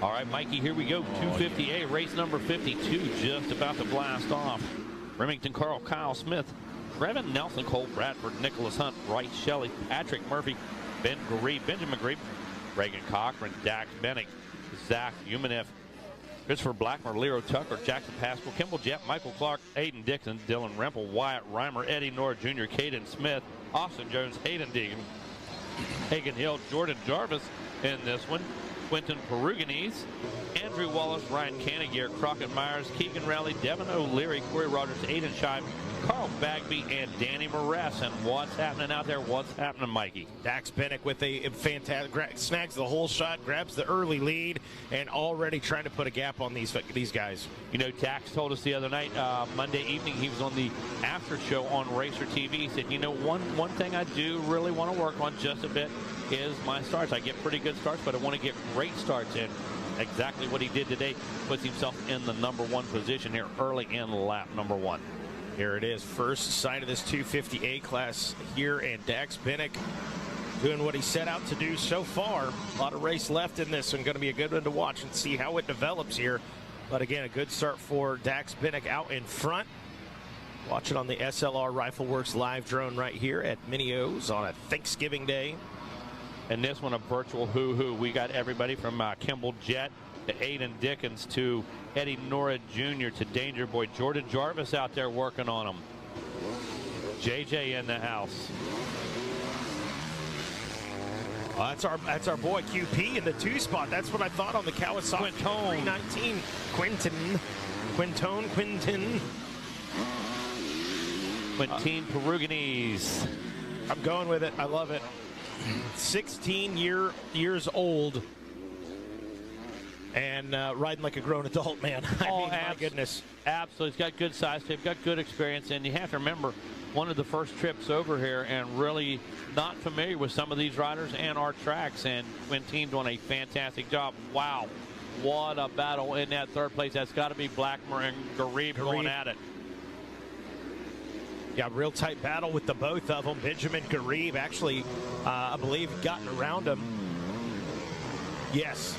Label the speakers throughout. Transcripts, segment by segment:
Speaker 1: All right, Mikey, here we go. 250A, race number 52, just about to blast off. Remington Carl, Kyle Smith, Trevin Nelson, Cole Bradford, Nicholas Hunt, Bryce Shelley, Patrick Murphy, Ben Garee, Benjamin Garee, Reagan Cochran, Dax Bennick, Zach Umaneff, Christopher Blackmer, Lero Tucker, Jackson Pascal, Kimball Jett, Michael Clark, Aiden Dixon, Dylan Rempel, Wyatt Reimer, Eddie Nora Jr., Caden Smith, Austin Jones, Hayden Deegan, Hagan Hill, Jordan Jarvis in this one, Quentin Peruganese, Andrew Wallace, Ryan Cannigier, Crockett Myers, Keegan Rowley, Devin O'Leary, Corey Rogers, Aiden Scheib, Carl Bagby, and Danny Morass. And what's happening out there? What's happening, Mikey?
Speaker 2: Dax Bennick with a fantastic, snags the whole shot, grabs the early lead, and already trying to put a gap on these guys.
Speaker 1: You know, Dax told us the other night, Monday evening, he was on the after show on Racer TV. He said, you know, one thing I do really want to work on just a bit is my starts. I get pretty good starts, but I want to get great starts in. Exactly what he did today. Puts himself in the #1 position here early in lap #1.
Speaker 2: Here it is, first sight of this 250A class here, and Dax Bennick doing what he set out to do so far. A lot of race left in this, and going to be a good one to watch and see how it develops here. But again, a good start for Dax Bennick out in front. Watch it on the SLR Rifleworks live drone right here at Mini-O's on a Thanksgiving Day.
Speaker 1: And this one, a virtual who-who. We got everybody from Kimball Jett to Aiden Dickens to Eddie Nora Jr. to Danger Boy. Jordan Jarvis out there working on him. JJ in the house.
Speaker 2: That's our boy QP in the 2 spot. That's what I thought on the Kawasaki 319. Quintin
Speaker 1: Peruganese.
Speaker 2: I'm going with it. I love it. 16 years old and riding like a grown adult, man. I mean, my goodness.
Speaker 1: Absolutely. He's got good size to him, got good experience, and you have to remember one of the first trips over here and really not familiar with some of these riders and our tracks, and Quintin doing a fantastic job. Wow, what a battle in that third place. That's got to be Blackmer and Garee going at it.
Speaker 2: Yeah, real tight battle with the both of them. Benjamin Garee actually, I believe, gotten around him. Yes,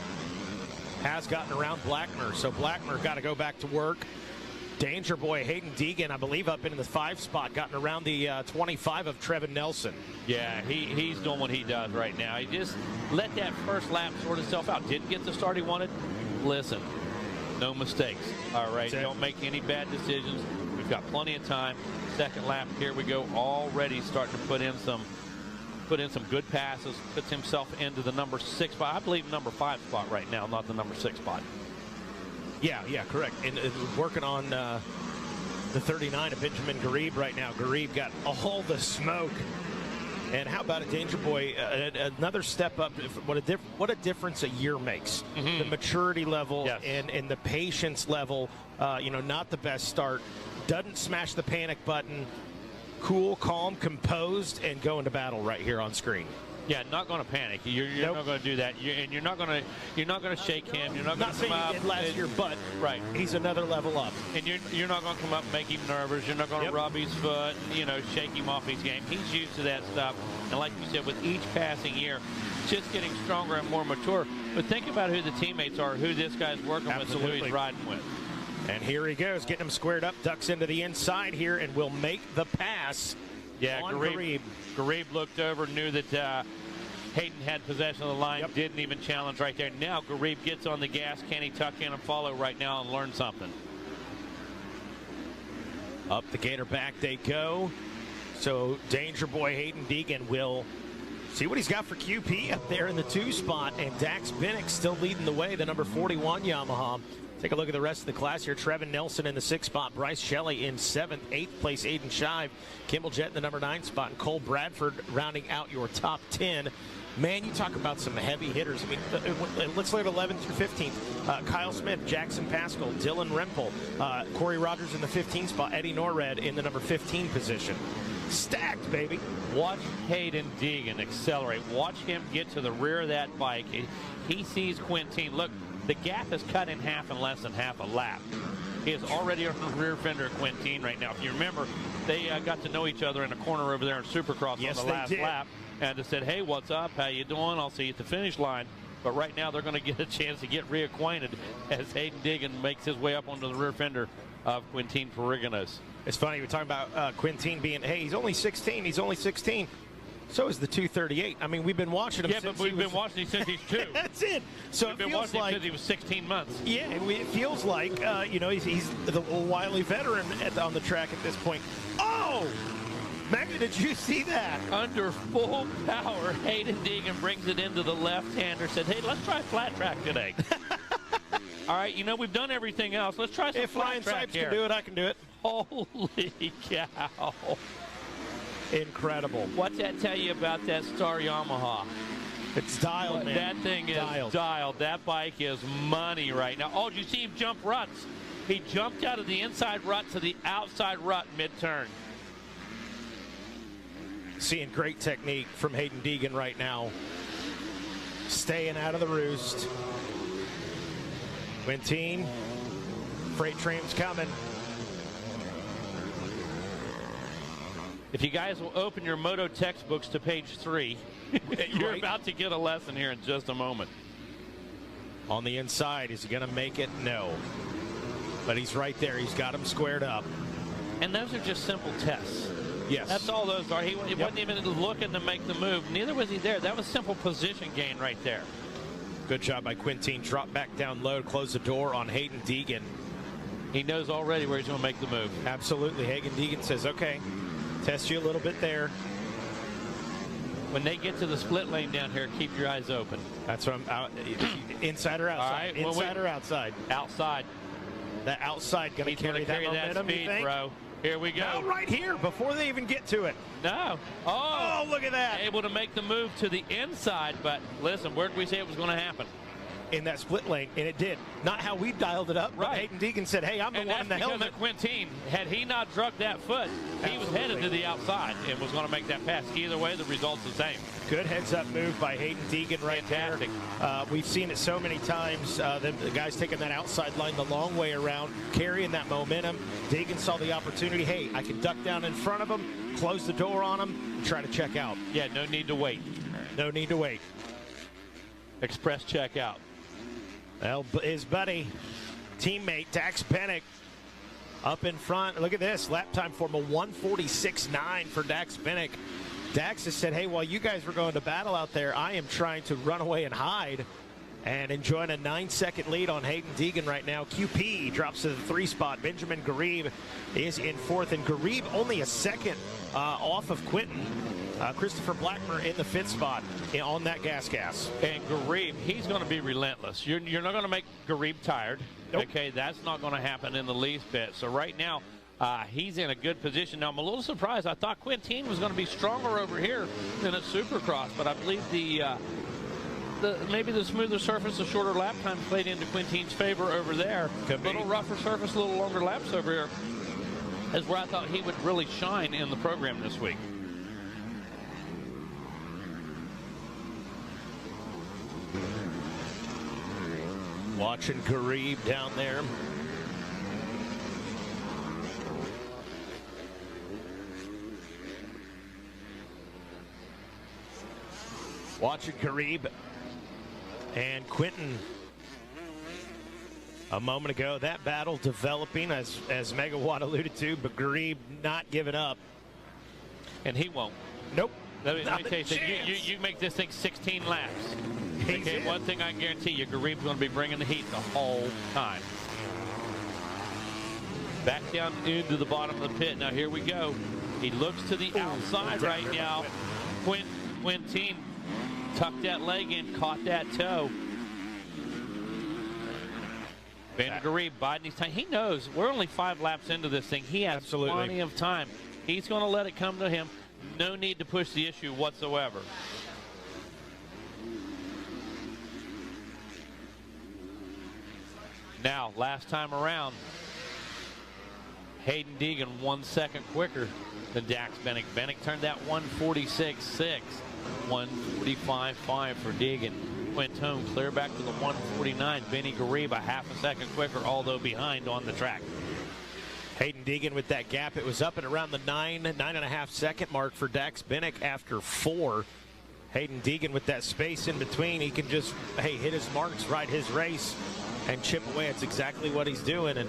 Speaker 2: has gotten around Blackmer. So Blackmer got to go back to work. Danger Boy Hayden Deegan, I believe, up in the 5 spot, gotten around the 25 of Trevin Nelson.
Speaker 1: Yeah, he's doing what he does right now. He just let that first lap sort itself out. Didn't get the start he wanted. Listen, no mistakes. All right, don't make any bad decisions. We've got plenty of time. Second lap, here we go, already starting to put in some good passes, puts himself into the #6 spot. I believe #5 spot right now, not the #6 spot.
Speaker 2: Yeah, correct. And working on the 39 of Benjamin Garee right now. Garee got all the smoke. And how about a Danger Boy? Another step up. What a difference a year makes. The maturity level and the patience level. Not the best start. Doesn't smash the panic button. Cool, calm, composed, and go into battle right here on screen.
Speaker 1: Yeah, not going to panic. You're not going to do that. You're not going to shake him. You're not going to come up.
Speaker 2: Not saying he did last year, but
Speaker 1: right,
Speaker 2: he's another level up.
Speaker 1: And you're not going to come up and make him nervous. You're not going to rub his foot, and, shake him off his game. He's used to that stuff. And like you said, with each passing year, just getting stronger and more mature. But think about who the teammates are, who this guy's working with, and who he's riding with.
Speaker 2: And here he goes, getting him squared up, ducks into the inside here, and will make the pass.
Speaker 1: Yeah, Garee looked over, knew that Hayden had possession of the line, didn't even challenge right there. Now Garee gets on the gas. Can he tuck in and follow right now and learn something?
Speaker 2: Up the gator back they go. So Danger Boy Hayden Deegan will see what he's got for QP up there in the 2 spot. And Dax Bennick still leading the way, the #41 Yamaha. Take a look at the rest of the class here. Trevin Nelson in the 6th spot. Bryce Shelley in 7th. 8th place, Aiden Scheib. Kimball Jett in the #9 spot. And Cole Bradford rounding out your top 10. Man, you talk about some heavy hitters. I mean, let's look at 11th through 15th. Kyle Smith, Jackson Pascal, Dylan Rempel, Corey Rogers in the 15th spot. Eddie Norred in the #15 position. Stacked, baby.
Speaker 1: Watch Hayden Deegan accelerate. Watch him get to the rear of that bike. He sees Quintin. Look, the gap is cut in half in less than half a lap. He is already on the rear fender of Quintin right now. If you remember, they got to know each other in the corner over there in Supercross on the last lap. And they said, hey, what's up? How you doing? I'll see you at the finish line. But right now they're going to get a chance to get reacquainted as Hayden Deegan makes his way up onto the rear fender of Quintin Periganos.
Speaker 2: It's funny, we're talking about Quintin being, hey, he's only 16. He's only 16. So is the 238. I mean, we've been watching him.
Speaker 1: Yeah, but we've been watching him since he's 2.
Speaker 2: That's it. So
Speaker 1: we've been watching him since he was 16 months.
Speaker 2: Yeah, it feels like he's the wily veteran on the track at this point. Oh, Magda, did you see that?
Speaker 1: Under full power, Hayden Deegan brings it into the left-hander. Said, "Hey, let's try flat track today." All right, we've done everything else. Let's try some flat track here.
Speaker 2: If Flying Stripes can do it, I can do it.
Speaker 1: Holy cow.
Speaker 2: Incredible.
Speaker 1: What's that tell you about that Star Yamaha?
Speaker 2: It's dialed, man.
Speaker 1: That thing is dialed. That bike is money right now. Oh, did you see him jump ruts? He jumped out of the inside rut to the outside rut mid-turn.
Speaker 2: Seeing great technique from Hayden Deegan right now. Staying out of the roost. Quintin, freight train's coming.
Speaker 1: If you guys will open your moto textbooks to page 3, you're about to get a lesson here in just a moment.
Speaker 2: On the inside, is he going to make it? No. But he's right there. He's got him squared up.
Speaker 1: And those are just simple tests.
Speaker 2: Yes.
Speaker 1: That's all those are. He wasn't even looking to make the move. Neither was he there. That was simple position gain right there.
Speaker 2: Good job by Quintin. Drop back down low, close the door on Hayden Deegan.
Speaker 1: He knows already where he's going to make the move.
Speaker 2: Absolutely. Hayden Deegan says, okay, test you a little bit there.
Speaker 1: When they get to the split lane down here, keep your eyes open.
Speaker 2: That's what I'm out. Inside or outside?
Speaker 1: All right,
Speaker 2: inside or outside?
Speaker 1: Outside.
Speaker 2: That outside going to carry that momentum,
Speaker 1: speed,
Speaker 2: you think?
Speaker 1: bro. Here we go.
Speaker 2: No, right here, before they even get to it.
Speaker 1: No.
Speaker 2: Oh, look at that.
Speaker 1: Able to make the move to the inside, but listen, where did we say it was going to happen?
Speaker 2: In that split lane, and it did. Not how we dialed it up,
Speaker 1: right.
Speaker 2: But Hayden Deegan said, hey, I'm the one in the helmet.
Speaker 1: And that's because of Quintin. Had he not drugged that foot, he was headed to the outside and was going to make that pass. Either way, the result's the same.
Speaker 2: Good heads-up move by Hayden Deegan right
Speaker 1: Fantastic.
Speaker 2: there. We've seen it so many times. The guys taking that outside line the long way around, carrying that momentum. Deegan saw the opportunity. Hey, I can duck down in front of him, close the door on him, and try to check out.
Speaker 1: Yeah, no need to wait.
Speaker 2: No need to wait.
Speaker 1: Express checkout.
Speaker 2: Well, his buddy, teammate, Dax Bennick, up in front. Look at this. Lap time for him, a 1:46.9 for Dax Bennick. Dax has said, hey, while you guys were going to battle out there, I am trying to run away and hide, and enjoying a 9-second lead on Hayden Deegan right now. QP drops to the 3 spot. Benjamin Garib is in 4th, and Garib only a second off of Quintin. Christopher Blackmer in the 5th spot on that gas.
Speaker 1: And Garib, he's going to be relentless. You're not going to make Garib tired.
Speaker 2: Nope.
Speaker 1: Okay, that's not going to happen in the least bit. So right now, he's in a good position. Now, I'm a little surprised. I thought Quintin was going to be stronger over here than at Supercross, but I believe maybe the smoother surface, the shorter lap time played into Quintin's favor over there. A little rougher surface, a little longer laps over here is where I thought he would really shine in the program this week.
Speaker 2: Watching Garib down there. Watching Garib and Quintin. A moment ago, that battle developing as Megawatt alluded to, but Garib not giving up.
Speaker 1: And he won't.
Speaker 2: Nope.
Speaker 1: Let me tell you, you make this thing 16 laps. Okay, one thing I can guarantee you, Garib's going to be bringing the heat the whole time. Back down into the bottom of the pit. Now here we go. He looks to the outside right now. Quintin tucked that leg in, caught that toe. Van Garib biding his time. He knows we're only 5 laps into this thing. He has plenty of time. He's going to let it come to him. No need to push the issue whatsoever. Now, last time around, Hayden Deegan 1 second quicker than Dax Bennick. Bennick turned that 1:46.6, 1:45.5 for Deegan. Went home clear back to the 1:49. Benny Garib a half a second quicker, although behind on the track.
Speaker 2: Hayden Deegan with that gap. It was up at around the 9.5 second mark for Dax Bennick after 4. Hayden Deegan with that space in between, he can just, hey, hit his marks, ride his race, and chip away. It's exactly what he's doing. And,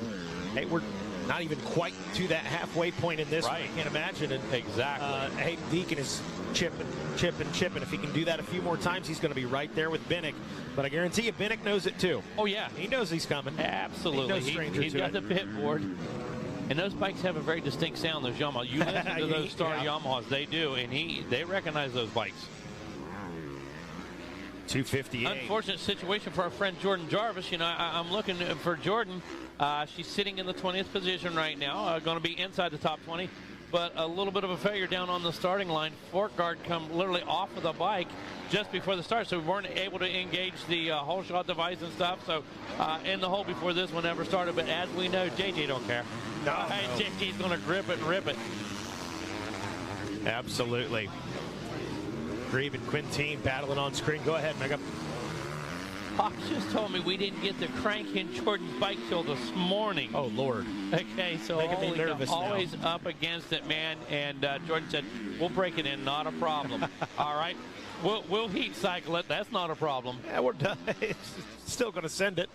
Speaker 2: hey, we're not even quite to that halfway point in this one. I can't imagine it.
Speaker 1: Exactly.
Speaker 2: Hayden Deegan is chipping. If he can do that a few more times, he's going to be right there with Binnick. But I guarantee you, Binnick knows it too.
Speaker 1: Oh, yeah.
Speaker 2: He knows he's coming.
Speaker 1: Absolutely. He's got the pit board. And those bikes have a very distinct sound, those Yamaha. You listen to those Star Yamahas, they do, and they recognize those bikes.
Speaker 2: 258.
Speaker 1: Unfortunate situation for our friend Jordan Jarvis. You know, I'm looking for Jordan. She's sitting in the 20th position right now, going to be inside the top 20, but a little bit of a failure down on the starting line. Fork guard come literally off of the bike just before the start, so we weren't able to engage the hole shot device and stuff, so in the hole before this one ever started. But as we know, JJ don't care.
Speaker 2: No.
Speaker 1: JJ's going to grip it and rip it.
Speaker 2: Absolutely. Grieve and Quintine battling on screen. Go ahead, Mega.
Speaker 1: Hawk just told me we didn't get the crank in Jordan's bike till this morning.
Speaker 2: Oh, Lord.
Speaker 1: Okay, so
Speaker 2: making me nervous
Speaker 1: always
Speaker 2: now.
Speaker 1: up against it, man. And Jordan said, we'll break it in, not a problem. All right, we'll heat cycle it. That's not a problem.
Speaker 2: Yeah, we're done. Still going to send it.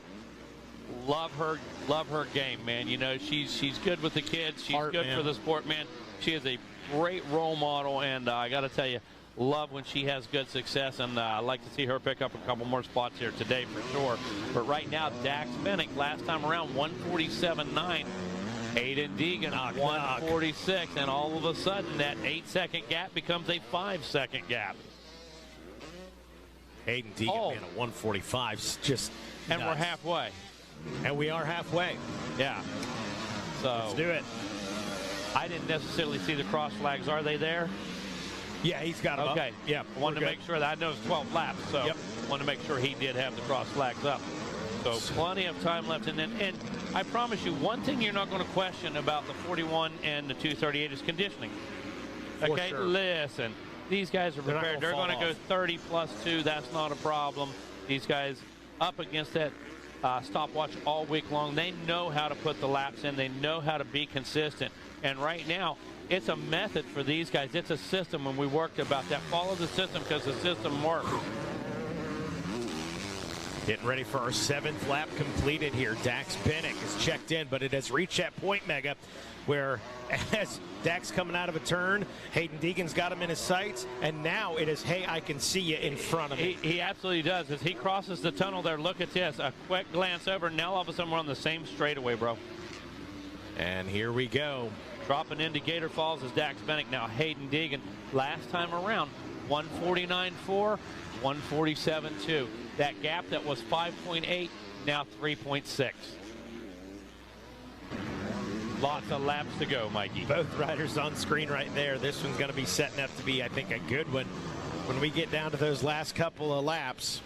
Speaker 1: Love her game, man. You know, she's good with the kids. She's good for the sport, man. She is a great role model, and I got to tell you, love when she has good success, and I'd like to see her pick up a couple more spots here today for sure. But right now, Dax Bennick, last time around, 147.9. Hayden Deegan, 146, and all of a sudden, that 8-second gap becomes a 5-second gap.
Speaker 2: Hayden Deegan, man, at 145, just
Speaker 1: and
Speaker 2: nuts.
Speaker 1: We're halfway.
Speaker 2: And we are halfway.
Speaker 1: Yeah. So
Speaker 2: let's do it.
Speaker 1: I didn't necessarily see the cross flags. Are they there?
Speaker 2: Yeah, he's got them
Speaker 1: okay.
Speaker 2: Up. Yeah,
Speaker 1: wanted to make sure that I know it's 12 laps, so wanted to make sure he did have the cross flags up. So plenty of time left. And I promise you, one thing you're not going to question about the 41 and the 238 is conditioning. Okay,
Speaker 2: sure.
Speaker 1: Listen, these guys are prepared. They're going to go 30 plus 2. That's not a problem. These guys up against that stopwatch all week long. They know how to put the laps in. They know how to be consistent. And right now, it's a method for these guys. It's a system, and we worked about that. Follow the system because the system works.
Speaker 2: Getting ready for our 7th lap completed here. Dax Bennick is checked in, but it has reached that point, Mega, where as Dax coming out of a turn, Hayden Deegan's got him in his sights, and now it is, hey, I can see you in front of me.
Speaker 1: He absolutely does. As he crosses the tunnel there, look at this. A quick glance over, and now all of a sudden we're on the same straightaway, bro.
Speaker 2: And here we go.
Speaker 1: Dropping into Gator Falls is Dax Bennick. Now Hayden Deegan, last time around, 149.4, 147.2. That gap that was 5.8, now 3.6. Lots of laps to go, Mikey.
Speaker 2: Both riders on screen right there. This one's going to be setting up to be, I think, a good one when we get down to those last couple of laps.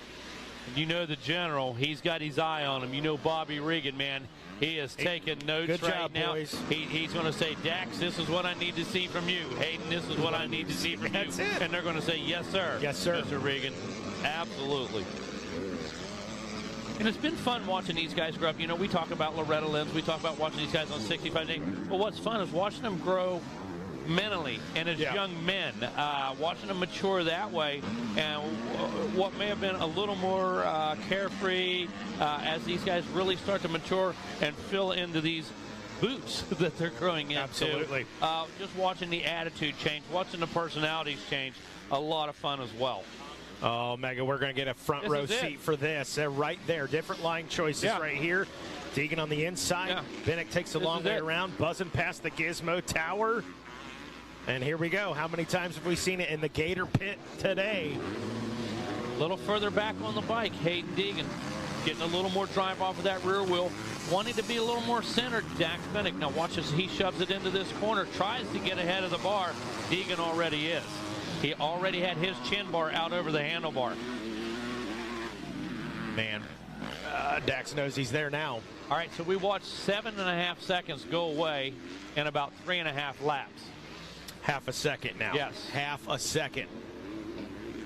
Speaker 1: You know the general, he's got his eye on him. You know Bobby Regan, man. He is taking notes right now.
Speaker 2: Boys.
Speaker 1: He's going to say, Dax, this is what I need to see from you. Hayden, this is what I need to see from you.
Speaker 2: That's it.
Speaker 1: And they're going to say, yes, sir.
Speaker 2: Yes, sir.
Speaker 1: Mr. Regan. Absolutely. And it's been fun watching these guys grow up. You know, we talk about Loretta Lynn's. We talk about watching these guys on 65 days. But what's fun is watching them grow mentally and as young men, watching them mature that way, and what may have been a little more carefree as these guys really start to mature and fill into these boots that they're growing into.
Speaker 2: Absolutely.
Speaker 1: Just watching the attitude change, watching the personalities change, a lot of fun as well.
Speaker 2: Oh, Mega, we're going to get a front row seat for this. Right there. Different line choices right here. Deegan on the inside. Bennick takes a long way around, buzzing past the Gizmo Tower. And here we go. How many times have we seen it in the Gator pit today?
Speaker 1: A little further back on the bike, Hayden Deegan getting a little more drive off of that rear wheel, wanting to be a little more centered. Dax Bennick, now watch as he shoves it into this corner, tries to get ahead of the bar. Deegan already is. He already had his chin bar out over the handlebar.
Speaker 2: Man, Dax knows he's there now.
Speaker 1: All right, so we watched 7.5 seconds go away in about 3.5 laps.
Speaker 2: Half a second now.
Speaker 1: Yes.
Speaker 2: Half a second.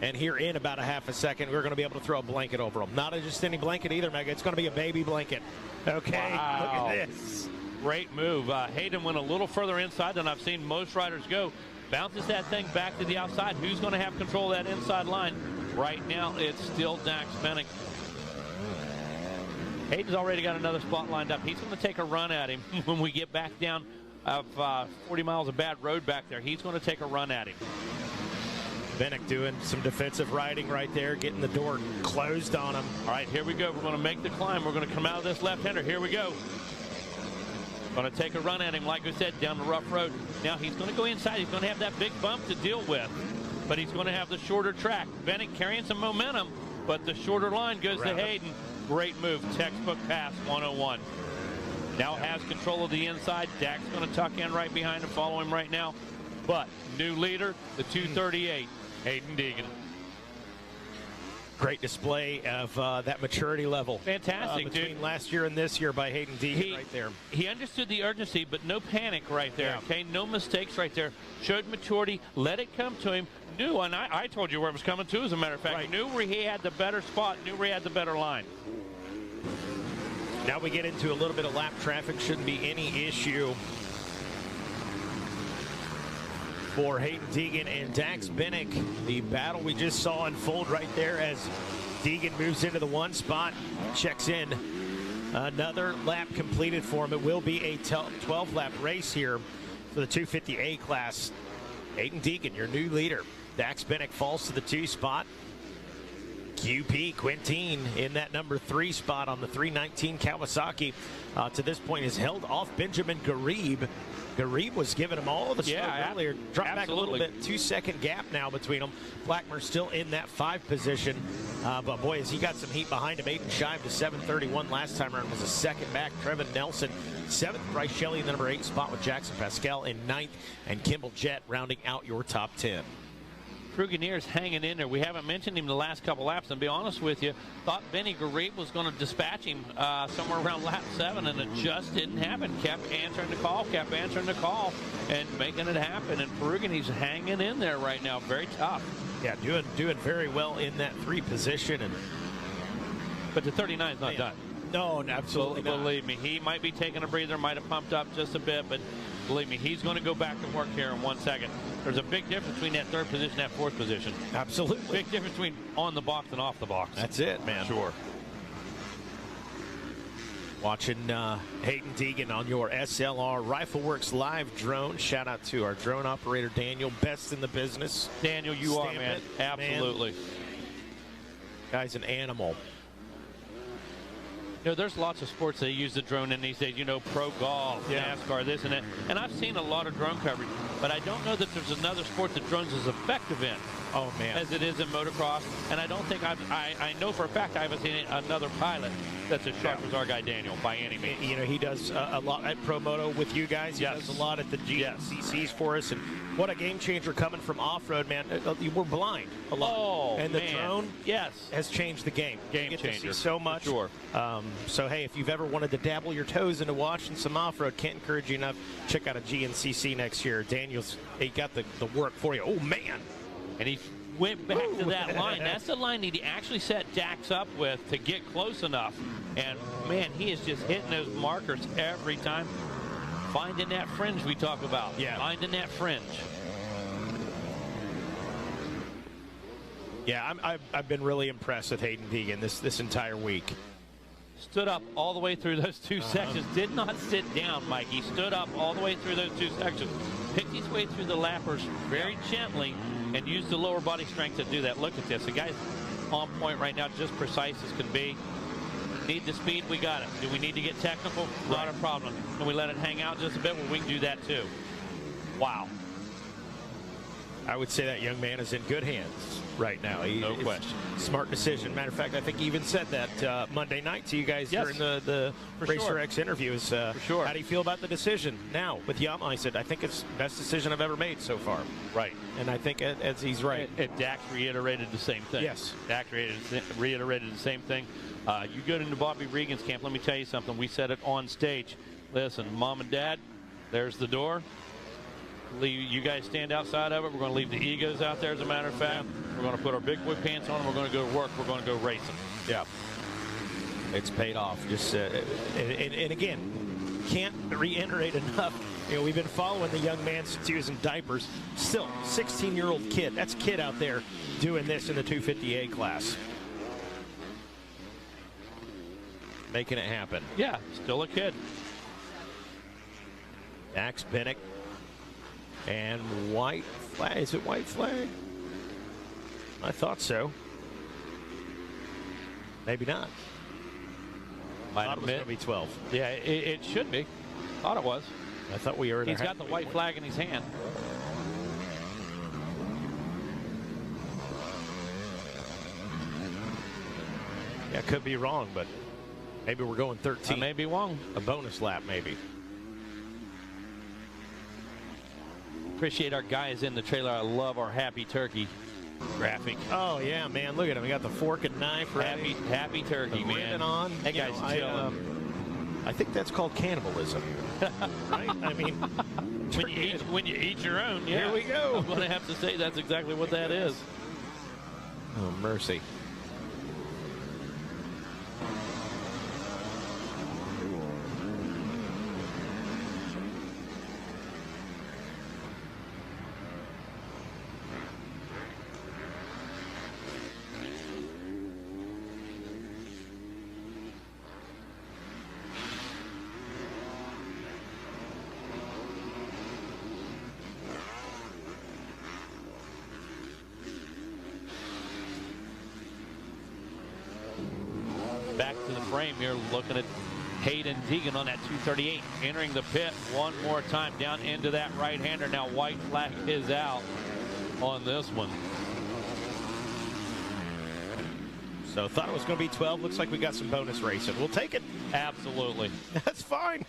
Speaker 2: And here in about a half a second, we're going to be able to throw a blanket over them. Not just any blanket either, Mega. It's going to be a baby blanket. Okay,
Speaker 1: wow.
Speaker 2: Look at this.
Speaker 1: Great move. Hayden went a little further inside than I've seen most riders go. bounces that thing back to the outside. Who's going to have control of that inside line? Right now, it's still Dax Bennick. Hayden's already got another spot lined up. He's going to take a run at him when we get back down of 40 miles of bad road back there. He's going to take a run at him.
Speaker 2: Bennick doing some defensive riding right there, getting the door closed on him.
Speaker 1: All right, here we go. We're going to make the climb. We're going to come out of this left-hander. Here we go. Going to take a run at him, like we said, down the rough road. Now he's going to go inside. He's going to have that big bump to deal with, but he's going to have the shorter track. Bennick carrying some momentum, but the shorter line goes to Hayden. Great move. Textbook pass, 101. Now has control of the inside. Dax going to tuck in right behind him, follow him right now. But new leader, the 238, Hayden Deegan.
Speaker 2: Great display of that maturity level.
Speaker 1: Fantastic,
Speaker 2: between
Speaker 1: dude.
Speaker 2: Last year and this year by Hayden Deegan right there.
Speaker 1: He understood the urgency, but no panic right there, okay? No mistakes right there. Showed maturity, let it come to him. Knew, and I told you where it was coming to, as a matter of fact.
Speaker 2: Right.
Speaker 1: Knew where he had the better spot, knew where he had the better line.
Speaker 2: Now we get into a little bit of lap traffic. Shouldn't be any issue for Hayden Deegan and Dax Bennick. The battle we just saw unfold right there as Deegan moves into the one spot, checks in. Another lap completed for him. It will be a 12-lap race here for the 250A class. Hayden Deegan, your new leader. Dax Bennick falls to the 2 spot. QP Quintine in that number 3 spot on the 319 Kawasaki. To this point has held off Benjamin Garib. Garib was giving him all the smoke earlier. Dropped back a little bit. 2-second gap now between them. Blackmer still in that 5 position. But boy, has he got some heat behind him. Aiden Shive to 731 last time around was a second back. Trevin Nelson 7th. Bryce Shelley in the number 8 spot with Jackson Pascal in 9th. And Kimball Jett rounding out your top 10.
Speaker 1: Krugeneer's hanging in there. We haven't mentioned him the last couple laps, and to be honest with you, thought Benny Garib was going to dispatch him somewhere around lap 7, and it just didn't happen. Kept answering the call, and making it happen. And Krugeneer's hanging in there right now. Very tough.
Speaker 2: Yeah, doing very well in that 3 position.
Speaker 1: But the 39 is not done.
Speaker 2: No, absolutely not.
Speaker 1: Believe me, he might be taking a breather, might have pumped up just a bit, but believe me, he's going to go back to work here in 1 second. There's a big difference between that 3rd position and that 4th position.
Speaker 2: Absolutely.
Speaker 1: Big difference between on the box and off the box.
Speaker 2: That's it, man.
Speaker 1: Sure.
Speaker 2: Watching Hayden Deegan on your SLR Rifleworks live drone. Shout out to our drone operator, Daniel, best in the business.
Speaker 1: Daniel, you are, man. Absolutely.
Speaker 2: Man. Guy's an animal.
Speaker 1: You know, there's lots of sports they use the drone in these days, you know, pro golf, NASCAR, this and that. And I've seen a lot of drone coverage, but I don't know that there's another sport that drones is effective in.
Speaker 2: Oh, man.
Speaker 1: As it is in motocross. And I don't think I know for a fact I haven't seen another pilot that's as sharp as our guy Daniel by any means.
Speaker 2: You know, he does a lot at Pro Moto with you guys. He does a lot at the GCCs for us. And what a game changer coming from off-road, man. You were blind a lot.
Speaker 1: Oh,
Speaker 2: and the drone has changed the game.
Speaker 1: Game
Speaker 2: you get
Speaker 1: changer.
Speaker 2: to see so much.
Speaker 1: Sure.
Speaker 2: So, hey, if you've ever wanted to dabble your toes into watching some off-road, can't encourage you enough. Check out a GNCC next year. Daniel's, he got the work for you. Oh, man.
Speaker 1: And he went back to that line. That's the line that he actually set Dax up with to get close enough. And, man, he is just hitting those markers every time. Finding that fringe we talk about.
Speaker 2: Yeah.
Speaker 1: Finding that fringe.
Speaker 2: Yeah, I've been really impressed with Hayden Deegan this entire week.
Speaker 1: Stood up all the way through those 2 sections. Did not sit down, Mike. He stood up all the way through those 2 sections. Picked his way through the lappers very gently and used the lower body strength to do that. Look at this. The guy's on point right now, just precise as can be. Need the speed? We got it. Do we need to get technical? Not a problem. Can we let it hang out just a bit? Well, we can do that too. Wow.
Speaker 2: I would say that young man is in good hands right now.
Speaker 1: No question.
Speaker 2: Smart decision. Matter of fact, I think he even said that Monday night to you guys during the Racer X interviews.
Speaker 1: For sure.
Speaker 2: How do you feel about the decision now with Yamaha? I said, I think it's the best decision I've ever made so far.
Speaker 1: Right.
Speaker 2: And I think as he's right.
Speaker 1: And Dax reiterated the same thing.
Speaker 2: Yes.
Speaker 1: Dax reiterated the same thing. You go into Bobby Regan's camp, let me tell you something. We said it on stage. Listen, Mom and Dad, there's the door. You guys stand outside of it. We're going to leave the egos out there, as a matter of fact. We're going to put our big boy pants on. We're going to go to work. We're going to go racing.
Speaker 2: Yeah. It's paid off. Just and again, can't reiterate enough. You know, we've been following the young man since he was in diapers. Still, 16-year-old kid. That's a kid out there doing this in the 250A class. Making it happen.
Speaker 1: Yeah, still a kid.
Speaker 2: Dax Bennick and white flag. Is it white flag? I thought so. Maybe not.
Speaker 1: I
Speaker 2: thought it was going to be 12.
Speaker 1: Yeah, it should be. Thought it was.
Speaker 2: I thought we were.
Speaker 1: He's got the white flag in his hand.
Speaker 2: Yeah, could be wrong, but maybe we're going 13.
Speaker 1: I may be wrong.
Speaker 2: A bonus lap, maybe.
Speaker 1: Appreciate our guys in the trailer. I love our Happy Turkey graphic.
Speaker 2: Oh, yeah, man. Look at him. We got the fork and knife ready.
Speaker 1: Happy Turkey,
Speaker 2: the
Speaker 1: man.
Speaker 2: ribbon on.
Speaker 1: That guy's chilling.
Speaker 2: I think that's called cannibalism. Right? I mean,
Speaker 1: when you eat your own, yeah.
Speaker 2: Here we go.
Speaker 1: I'm going to have to say that's exactly what that is.
Speaker 2: Oh, mercy.
Speaker 1: Back to the frame here, looking at Hayden Deegan on that 238, entering the pit one more time down into that right-hander. Now white flag is out on this one.
Speaker 2: So thought it was going to be 12. Looks like we got some bonus racing. We'll take it.
Speaker 1: Absolutely.
Speaker 2: That's fine.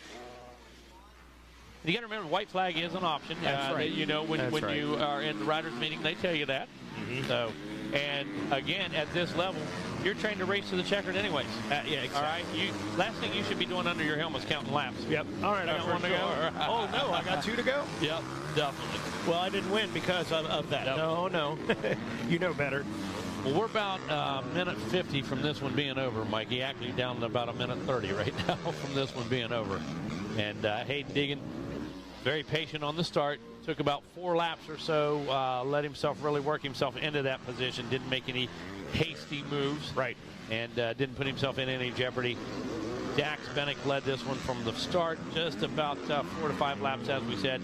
Speaker 1: You got to remember, white flag is an option.
Speaker 2: That's right.
Speaker 1: You know, when
Speaker 2: right.
Speaker 1: you are in the riders meeting, they tell you that.
Speaker 2: Mm-hmm.
Speaker 1: So, and again, at this level, you're trained to race to the checkered anyways.
Speaker 2: Yeah, exactly.
Speaker 1: All right. Last thing you should be doing under your helmet is counting laps.
Speaker 2: Yep. All right, I got one to go. Oh, no, I got 2 to go?
Speaker 1: Yep, definitely.
Speaker 2: Well, I didn't win because of that.
Speaker 1: Yep.
Speaker 2: No. You know better.
Speaker 1: Well, we're about a minute 50 from this one being over, Mikey. Actually down to about a minute 30 right now from this one being over. And Hayden Deegan, very patient on the start. Took about 4 laps or so. Let himself really work himself into that position. Didn't make any hasty moves.
Speaker 2: Right.
Speaker 1: And didn't put himself in any jeopardy. Dax Bennick led this one from the start. Just about 4 to 5 laps, as we said.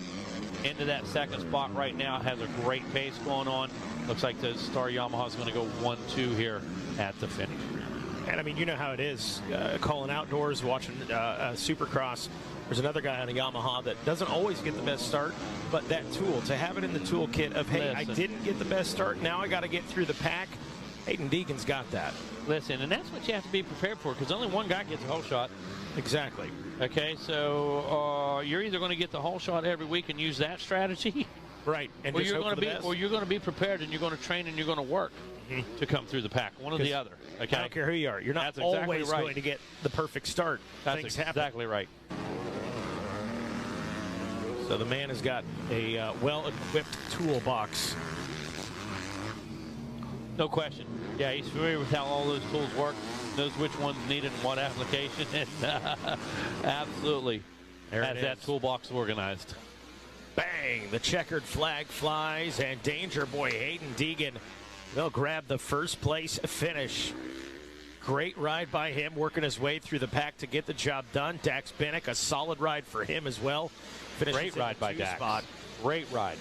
Speaker 1: Into that second spot right now. Has a great pace going on. Looks like the Star Yamaha is going to go 1-2 here at the finish.
Speaker 2: And I mean, you know how it is, calling outdoors, watching Supercross. There's another guy on a Yamaha that doesn't always get the best start, but that tool, to have it in the toolkit of, hey, I didn't get the best start, now I got to get through the pack. Hayden Deegan's got that.
Speaker 1: Listen, and that's what you have to be prepared for, because only one guy gets a whole shot.
Speaker 2: Exactly.
Speaker 1: Okay, so you're either going to get the whole shot every week and use that strategy,
Speaker 2: right? And
Speaker 1: or you're going to be prepared and you're going to train and you're going to work to come through the pack. One or the other. Okay.
Speaker 2: I don't care who you are. You're not
Speaker 1: That's exactly
Speaker 2: always
Speaker 1: right.
Speaker 2: going to get the perfect start.
Speaker 1: That's
Speaker 2: Things
Speaker 1: exactly
Speaker 2: happen.
Speaker 1: right.
Speaker 2: So the man has got a well-equipped toolbox.
Speaker 1: No question. Yeah, he's familiar with how all those tools work, knows which one's needed in what application, and absolutely has that toolbox organized.
Speaker 2: Bang! The checkered flag flies, and Danger Boy Hayden Deegan will grab the first place finish. Great ride by him, working his way through the pack to get the job done. Dax Bennick, a solid ride for him as well.
Speaker 1: Great ride by Dax. Great ride.